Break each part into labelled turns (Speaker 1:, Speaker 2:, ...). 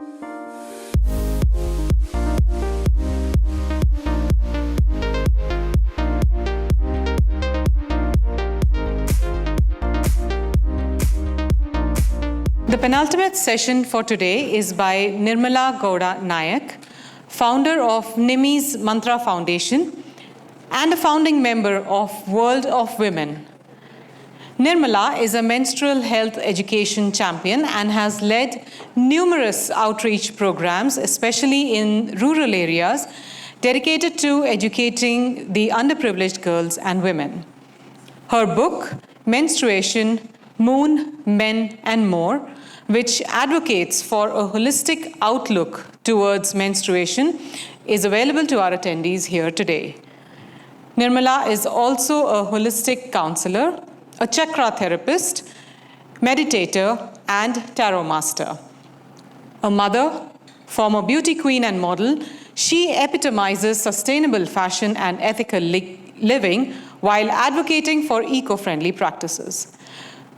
Speaker 1: The penultimate session for today is by Nirmala Gowda Nayak, founder of Nimi's Mantra Foundation and a founding member of World of Women. Nirmala is a menstrual health education champion and has led numerous outreach programs, especially in rural areas, dedicated to educating the underprivileged girls and women. Her book, Menstruation, Moon, Men, and More, which advocates for a holistic outlook towards menstruation, is available to our attendees here today. Nirmala is also a holistic counselor, a chakra therapist, meditator, and tarot master. A mother, former beauty queen and model, she epitomizes sustainable fashion and ethical living while advocating for eco-friendly practices.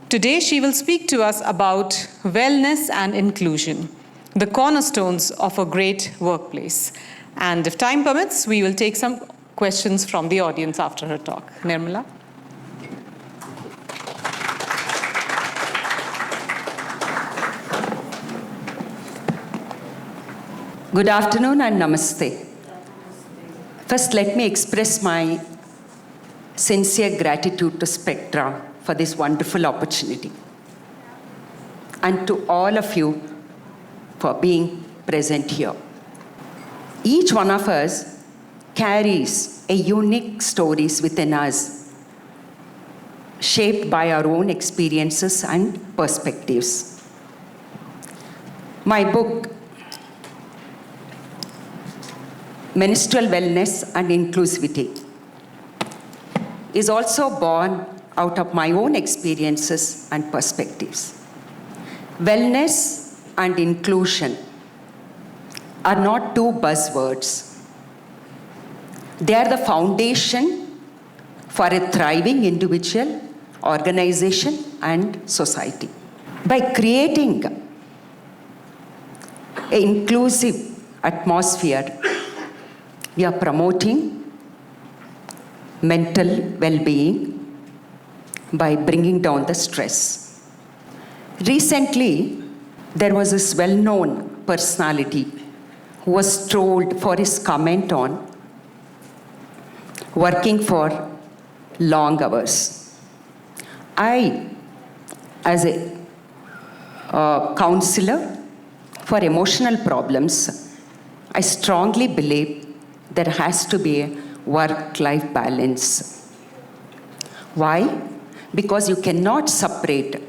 Speaker 1: Today, she will speak to us about wellness and inclusion, the cornerstones of a great workplace. And if time permits, we will take some questions from the audience after her talk. Nirmala?
Speaker 2: Good afternoon and namaste. First, let me express my sincere gratitude to SPECTRA for this wonderful opportunity, and to all of you for being present here. Each one of us carries a unique stories within us, shaped by our own experiences and perspectives. My book, Menstrual Wellness and Inclusivity, is also born out of my own experiences and perspectives. Wellness and inclusion are not two buzzwords. They are the foundation for a thriving individual, organization, and society. By creating an inclusive atmosphere, we are promoting mental well-being by bringing down the stress. Recently, there was this well-known personality who was trolled for his comment on working for long hours. I, as a counselor for emotional problems, I strongly believe there has to be a work-life balance. Why? Because you cannot separate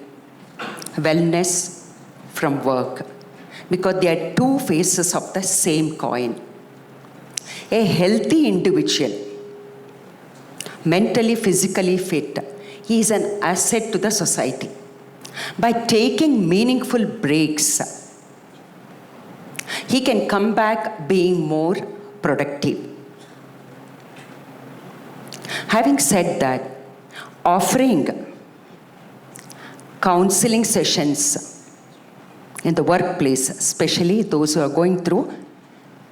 Speaker 2: wellness from work, because they are two faces of the same coin. A healthy individual, mentally, physically fit, he is an asset to the society. By taking meaningful breaks, he can come back being more productive. Having said that, offering counseling sessions in the workplace, especially those who are going through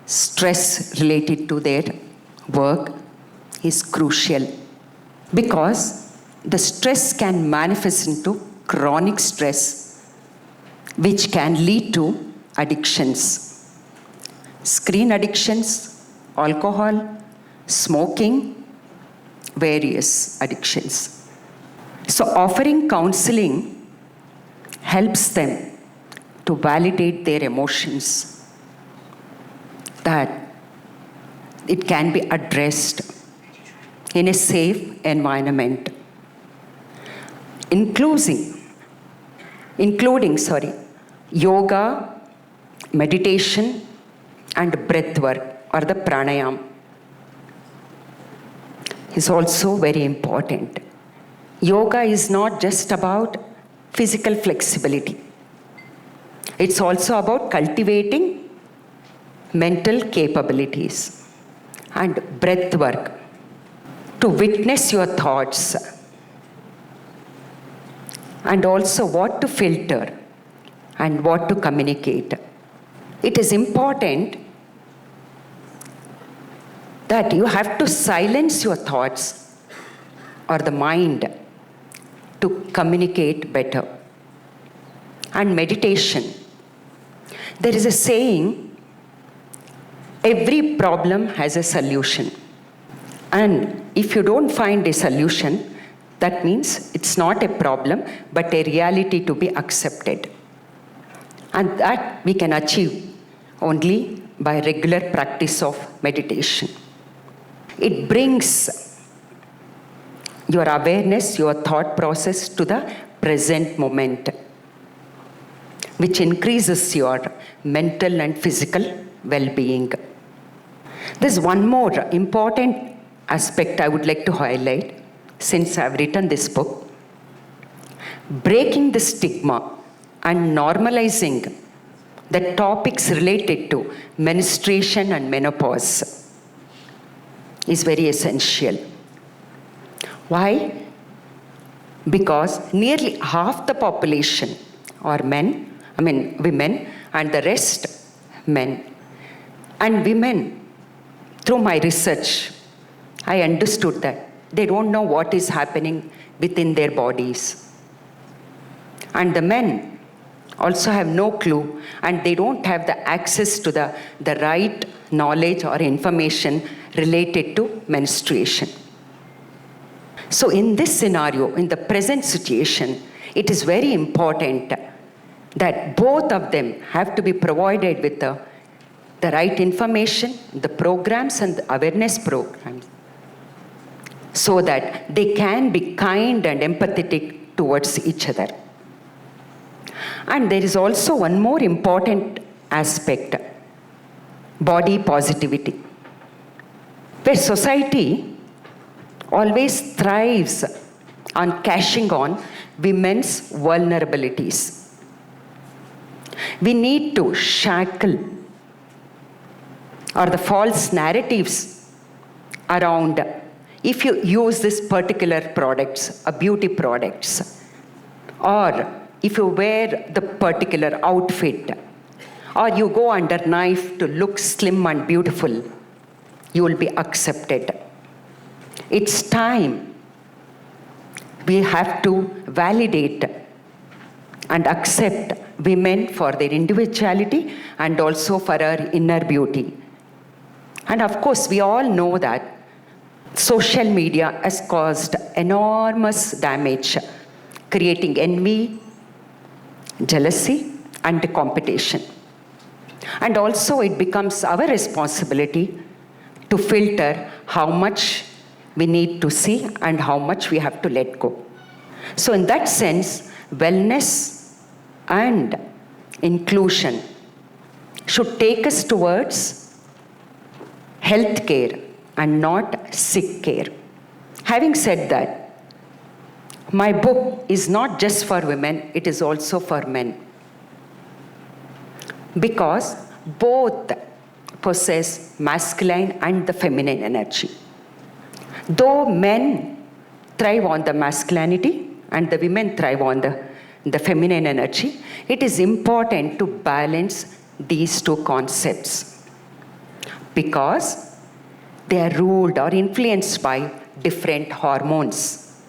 Speaker 2: stress related to their work, is crucial, because the stress can manifest into chronic stress, which can lead to addictions. Screen addictions, alcohol, smoking, various addictions. So offering counseling helps them to validate their emotions, that it can be addressed in a safe environment, including yoga, meditation, and breath work, or the pranayam, is also very important. Yoga is not just about physical flexibility. It's also about cultivating mental capabilities, and breath work, to witness your thoughts, and also what to filter and what to communicate. it is important that you have to silence your thoughts or the mind to communicate better. And meditation. There is a saying, every problem has a solution. And if you don't find a solution, that means it's not a problem, but a reality to be accepted. And that we can achieve only by regular practice of meditation. It brings your awareness, your thought process to the present moment, which increases your mental and physical well-being. There's one more important aspect I would like to highlight since I've written this book. Breaking the stigma and normalizing the topics related to menstruation and menopause is very essential. Why? Because nearly half the population are women, and the rest men. And women, through my research, I understood that they don't know what is happening within their bodies. And the men also have no clue, and they don't have the access to the right knowledge or information related to menstruation. So in this scenario, in the present situation, it is very important that both of them have to be provided with the right information, the programs and the awareness programs, so that they can be kind and empathetic towards each other. And there is also one more important aspect, body positivity, where society always thrives on cashing on women's vulnerabilities. We need to shackle or the false narratives around if you use this particular products, beauty products, or if you wear the particular outfit, or you go under knife to look slim and beautiful, you will be accepted. It's time we have to validate and accept women for their individuality and also for our inner beauty. And of course, we all know that social media has caused enormous damage, creating envy, jealousy, and competition. And also it becomes our responsibility to filter how much we need to see and how much we have to let go. So in that sense, wellness and inclusion should take us towards health care and not sick care. Having said that, my book is not just for women, it is also for men. Because both possess masculine and the feminine energy. Though men thrive on the masculinity and the women thrive on the feminine energy, it is important to balance these two concepts because they are ruled or influenced by different hormones.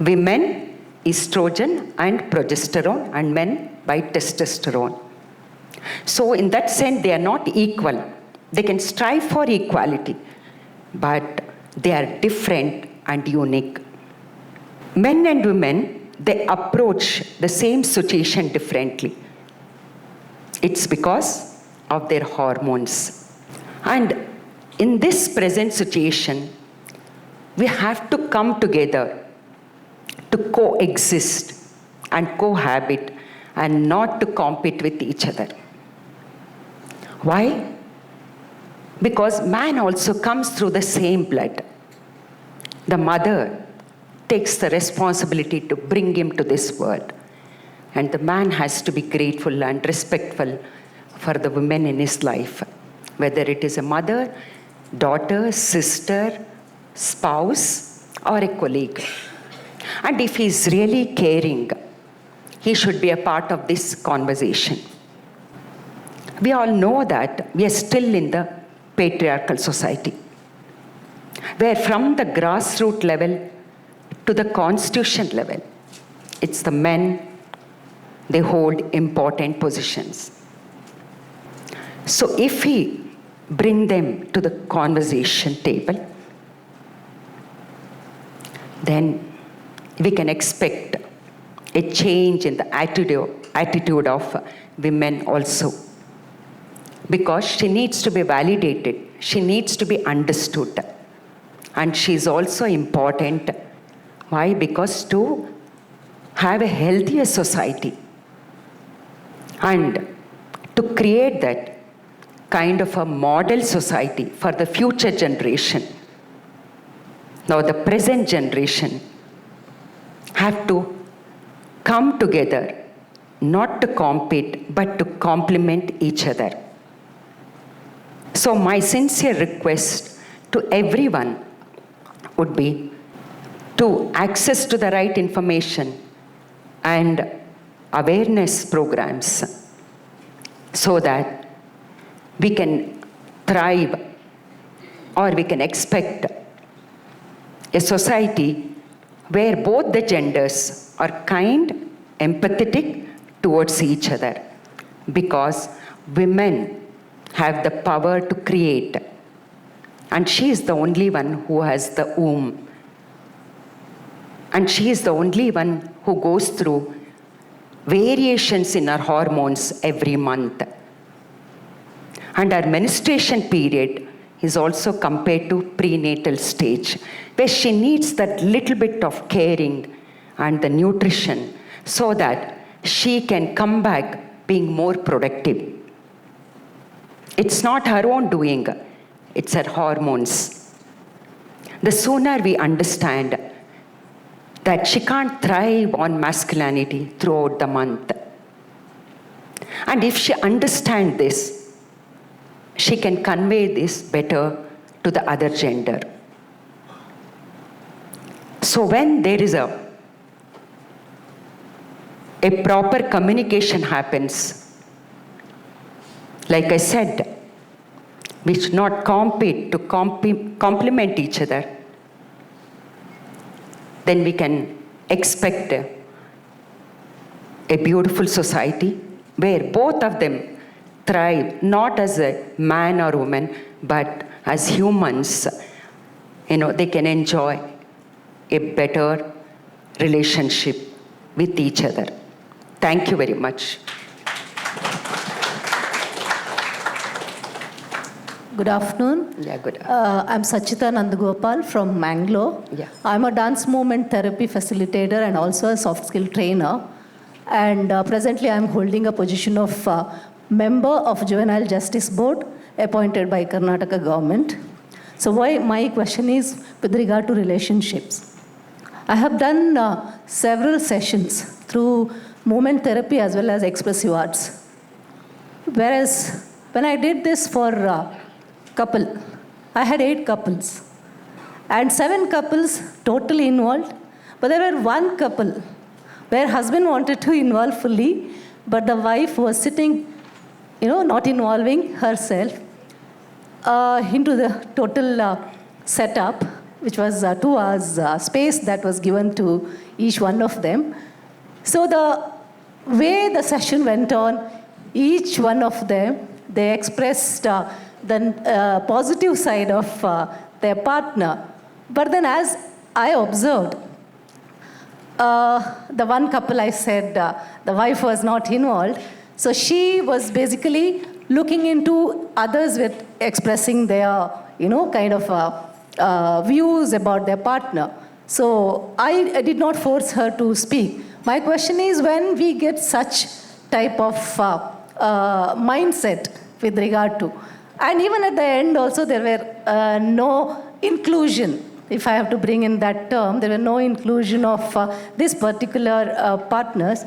Speaker 2: Women, estrogen and progesterone, and men by testosterone. So in that sense, they are not equal. They can strive for equality, but they are different and unique. Men and women, they approach the same situation differently. It's because of their hormones. And in this present situation, we have to come together to coexist and cohabit and not to compete with each other. Why? Because man also comes through the same blood. The mother takes the responsibility to bring him to this world. And the man has to be grateful and respectful for the women in his life, whether it is a mother, daughter, sister, spouse, or a colleague. And if he is really caring, he should be a part of this conversation. We all know that we are still in the patriarchal society, where from the grassroots level to the constitution level, it's the men, they hold important positions. So if we bring them to the conversation table, then we can expect a change in the attitude of women also. Because she needs to be validated, she needs to be understood. And she is also important. Why? Because to have a healthier society and to create that kind of a model society for the future generation. Now the present generation have to come together, not to compete, but to complement each other. So my sincere request to everyone would be to access to the right information and awareness programs so that we can thrive, or we can expect a society where both the genders are kind, empathetic towards each other, because women have the power to create, and she is the only one who has the womb, and she is the only one who goes through variations in her hormones every month. And her menstruation period is also compared to prenatal stage, where she needs that little bit of caring and the nutrition so that she can come back being more productive. It's not her own doing, it's her hormones. The sooner we understand that she can't thrive on masculinity throughout the month, and if she understands this, she can convey this better to the other gender. So when there is a proper communication happens, like I said, we should not compete to complement each other, then we can expect a beautiful society where both of them thrive, not as a man or woman, but as humans. They can enjoy a better relationship with each other. Thank you very much.
Speaker 3: Good afternoon.
Speaker 2: Yeah, good afternoon.
Speaker 3: I'm Sachita Nandagopal from Bangalore.
Speaker 2: Yeah.
Speaker 3: I'm a dance movement therapy facilitator and also a soft skill trainer. And presently I'm holding a position of member of Juvenile Justice Board appointed by Karnataka government. So my question is with regard to relationships. I have done several sessions through movement therapy as well as expressive arts. Whereas when I did this for couple, I had 8 couples and 7 couples totally involved, but there were 1 couple where husband wanted to involve fully, but the wife was sitting, not involving herself into the total setup, which was 2 hours space that was given to each one of them. So the way the session went on, each one of them, they expressed the positive side of their partner. But then as I observed, the one couple I said, the wife was not involved. So she was basically looking into others with expressing their, kind of views about their partner. So I did not force her to speak. My question is, when we get such type of mindset with regard to, and even at the end also there were no inclusion. If I have to bring in that term, there were no inclusion of this particular partners.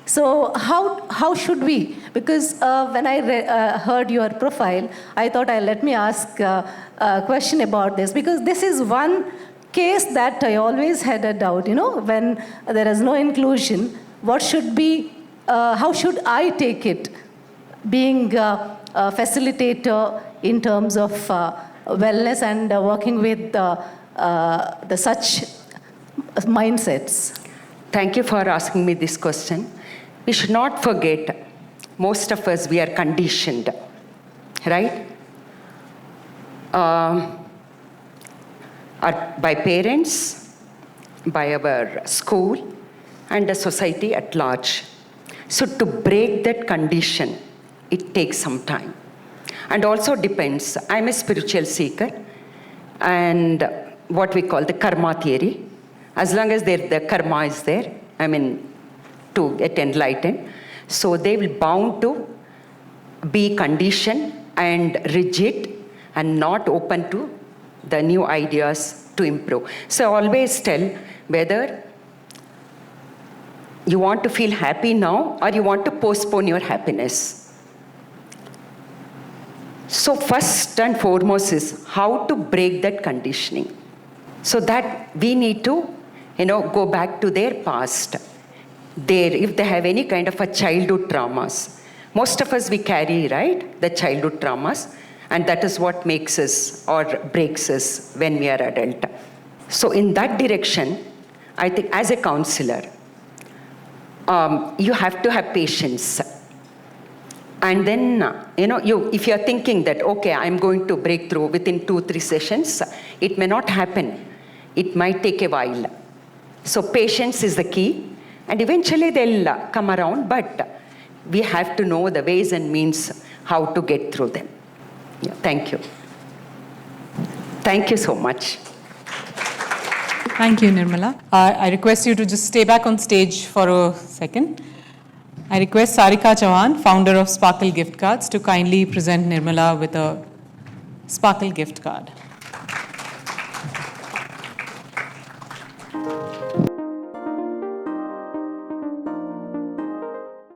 Speaker 3: So how should we? Because when I heard your profile, I thought let me ask a question about this, because this is one case that I always had a doubt. When there is no inclusion, what should be? How should I take it? being a facilitator in terms of wellness and working with the such mindsets?
Speaker 2: Thank you for asking me this question. We should not forget, most of us, we are conditioned, right? By parents, by our school, and the society at large. So to break that condition, it takes some time. And also depends, I'm a spiritual seeker, and what we call the karma theory. As long as the karma is there, to get enlightened, so they will bound to be conditioned and rigid and not open to the new ideas to improve. So I always tell whether you want to feel happy now or you want to postpone your happiness. So first and foremost is how to break that conditioning. So that we need to, go back to their past. If they have any kind of a childhood traumas. Most of us, we carry, right, the childhood traumas, and that is what makes us or breaks us when we are adult. So in that direction, I think as a counselor, you have to have patience. And then, if you're thinking that, okay, I'm going to break through within 2-3 sessions, it may not happen. It might take a while. So patience is the key. And eventually they'll come around, but we have to know the ways and means how to get through them. Yeah, thank you. Thank you so much.
Speaker 1: Thank you, Nirmala. I request you to just stay back on stage for a second. I request Sarika Chauhan, founder of Sparkle Gift Cards, to kindly present Nirmala with a Sparkle gift card.